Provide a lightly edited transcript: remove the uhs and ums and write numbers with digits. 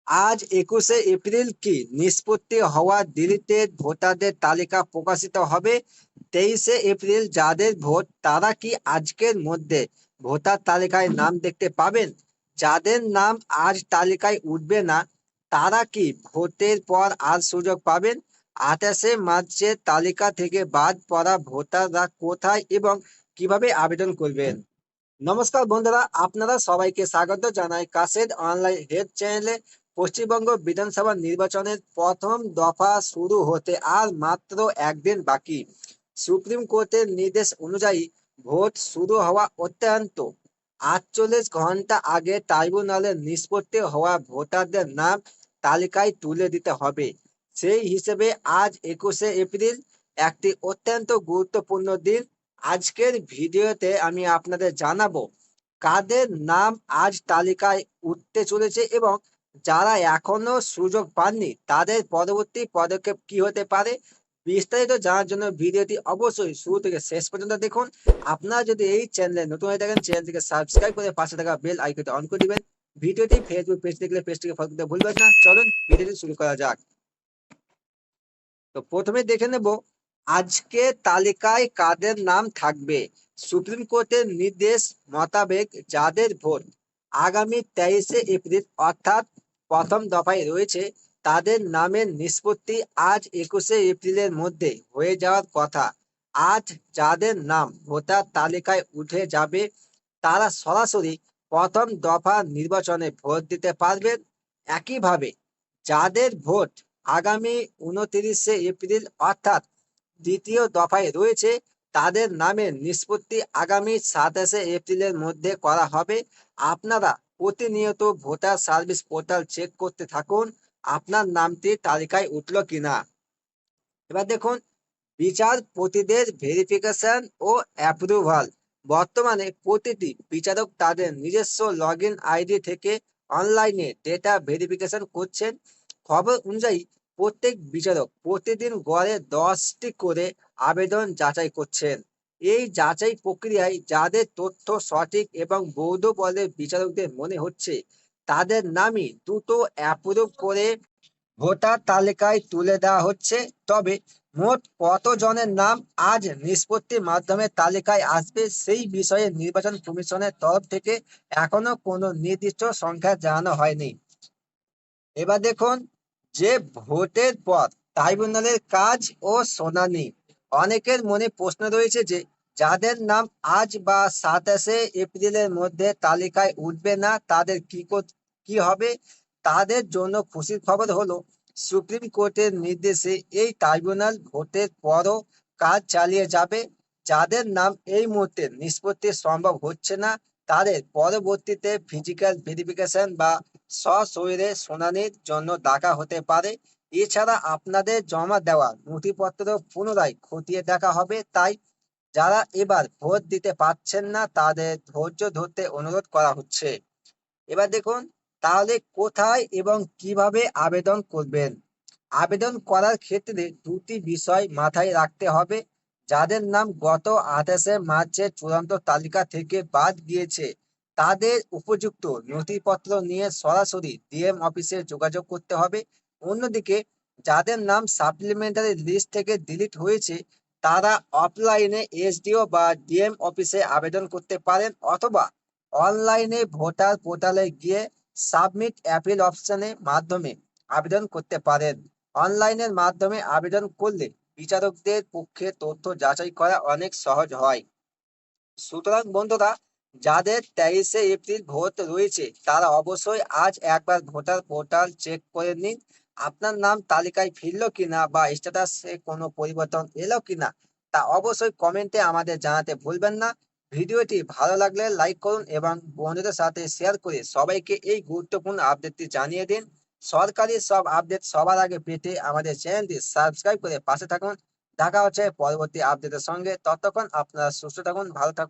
আজ 21শে এপ্রিল কি নিষ্পত্তি হওয়া দিল্লিতে ভোটারদের তালিকা প্রকাশিত হবে? 23শে এপ্রিল যাদের ভোট তারা কি আজকের মধ্যে ভোটার তালিকায় নাম দেখতে পাবেন? যাদের নাম আজ তালিকায় উঠবে না তারা কি ভোটের পর আর সুযোগ পাবেন? 28শে মার্চের তালিকা থেকে বাদ পড়া ভোটাররা কোথায় এবং কিভাবে আবেদন করবেন? নমস্কার বন্ধুরা, আপনারা সবাইকে স্বাগত জানাই কাশেদ অনলাইন হেড চ্যানেলে। পশ্চিমবঙ্গ বিধানসভা নির্বাচনের প্রথম দফা শুরু হতে আর মাত্র একদিন বাকি। সুপ্রিম কোর্টের নির্দেশ অনুযায়ী ভোট শুরু হওয়া অত্যন্ত 48 ঘন্টা আগে ট্রাইব্যুনালে নিষ্পত্তি হওয়া ভোটারদের নাম তালিকায় তুলে দিতে হবে। সেই হিসেবে আজ 21শে এপ্রিল একটি অত্যন্ত গুরুত্বপূর্ণ দিন। আজকের ভিডিওতে আমি আপনাদের জানাবো কাদের নাম আজ তালিকায় উঠতে চলেছে এবং যারা এখনো সুযোগ পাননি তাদের পরবর্তী পদক্ষেপ কি হতে পারে। বিস্তারিত জানার জন্য ভিডিওটি অবশ্যই শুরু থেকে শেষ পর্যন্ত দেখুন। আপনারা যদি এই চ্যানেলে নতুন হয়ে থাকেন চ্যানেলটিকে সাবস্ক্রাইব করে পাশে থাকা বেল আইকনটি অন করে দিবেন। ভিডিওটি ফেসবুক পেজ দেখলে পেজটিকে ফলো করতে ভুলবেন না। চলুন ভিডিওটি শুরু করা যাক। তো প্রথমে দেখে নেব আজকে তালিকায় কাদের নাম থাকবে। সুপ্রিম কোর্টের নির্দেশ মোতাবেক যাদের ভোট আগামী 23শে এপ্রিল অর্থাৎ প্রথম দফায় রয়েছে তাদের নামের নিষ্পত্তি আজ 21শে এপ্রিলের মধ্যে হয়ে যাওয়ার কথা। আজ যাদের নাম ভোটার তালিকায় উঠে যাবে তারা সরাসরি প্রথম দফা নির্বাচনে ভোট দিতে পারবেন। একইভাবে যাদের ভোট আগামী 29শে এপ্রিল অর্থাৎ দ্বিতীয় দফায় রয়েছে তাদের নামের নিষ্পত্তি আগামী 27শে এপ্রিলের মধ্যে করা হবে। আপনারা প্রতিনিয়ত ভোটার সার্ভিস পোর্টাল চেক করতে থাকুন আপনার নামটি তালিকায় উঠল কিনা। এবার দেখুন বিচারপতিদের ভেরিফিকেশন ও অ্যাপ্রুভাল। বর্তমানে প্রতিটি বিচারক তাদের নিজস্ব লগ ইন আইডি থেকে অনলাইনে ডেটা ভেরিফিকেশন করছেন। খবর অনুযায়ী প্রত্যেক বিচারক প্রতিদিন গড়ে 10টি করে আবেদন যাচাই করছেন। এই যাচাই প্রক্রিয়ায় যাদের তথ্য সঠিক এবং বৈধ বলে বিচারকদের মনে হচ্ছে তাদের নামই দ্রুত অ্যাপ্রুভ করে ভোটার তালিকায় তুলে দেওয়া হচ্ছে। তবে মোট কতজনের নাম আজ নিষ্পত্তির মাধ্যমে তালিকায় আসবে সেই বিষয়ে নির্বাচন কমিশনের তরফ থেকে এখনো কোনো নির্দিষ্ট সংখ্যা জানানো হয়নি। এবার দেখুন যে ভোটের পর ট্রাইব্যুনালের কাজ ও শুনানি। অনেকের মনে প্রশ্ন রয়েছে যে যাদের নাম আজ বা 27শে এপ্রিলের মধ্যে তালিকায় উঠবে না তাদের কি হবে। তাদের জন্য খুশির খবর হলো সুপ্রিম কোর্টের নির্দেশে এই ট্রাইব্যুনাল ভোটের পরও কাজ চালিয়ে যাবে। যাদের নাম এই মুহূর্তে নিষ্পত্তি সম্ভব হচ্ছে না তাদের পরবর্তীতে ফিজিক্যাল ভেরিফিকেশন বা সশরীরে শুনানির জন্য ডাকা হতে পারে। এছাড়া আপনাদের জমা দেওয়া নথিপত্র পুনরায় খতিয়ে দেখা হবে। তাই যারা এবার ভোট দিতে পারছেন না তাদের ধৈর্য ধরতে অনুরোধ করা হচ্ছে। এবার দেখুন তাহলে কোথায় এবং কিভাবে আবেদন করবেন। আবেদন করার ক্ষেত্রে দুটি বিষয় মাথায় রাখতে হবে। যাদের নাম গত 28শে মার্চের চূড়ান্ত তালিকা থেকে বাদ গিয়েছে তাদের উপযুক্ত নথিপত্র নিয়ে সরাসরি ডিএম অফিসে যোগাযোগ করতে হবে। অন্যদিকে যাদের নাম সাপ্লিমেন্টারি লিস্ট থেকে ডিলিট হয়েছে তারা অফলাইনে এসডিও বা ডিএম অফিসে আবেদন করতে পারেন অথবা অনলাইনে ভোটার পোর্টালে গিয়ে সাবমিট অ্যাপিল অপশনের মাধ্যমে আবেদন করতে পারেন। অনলাইনের মাধ্যমে আবেদন করলে বিচারকদের পক্ষে তথ্য যাচাই করা অনেক সহজ হয়। সুতরাং বন্ধুরা যাদের 23শে এপ্রিল ভোট রয়েছে তারা অবশ্যই আজ একবার ভোটার পোর্টাল চেক করে নিন আপনার নাম তালিকায় ফিরলো কিনা বা স্ট্যাটাসে কোনো পরিবর্তন এলো কিনা। তা অবশ্যই কমেন্টে আমাদের জানাতে ভুলবেন না। ভিডিওটি ভালো লাগলে লাইক করুন এবং বন্ধুদের সাথে শেয়ার করে সবাইকে এই গুরুত্বপূর্ণ আপডেটটি জানিয়ে দিন। সরকারি সব আপডেট সবার আগে পেতে আমাদের চ্যানেলটি সাবস্ক্রাইব করে পাশে থাকুন। দেখা হচ্ছে পরবর্তী আপডেটের সঙ্গে। ততক্ষণ আপনারা সুস্থ থাকুন, ভালো থাকুন।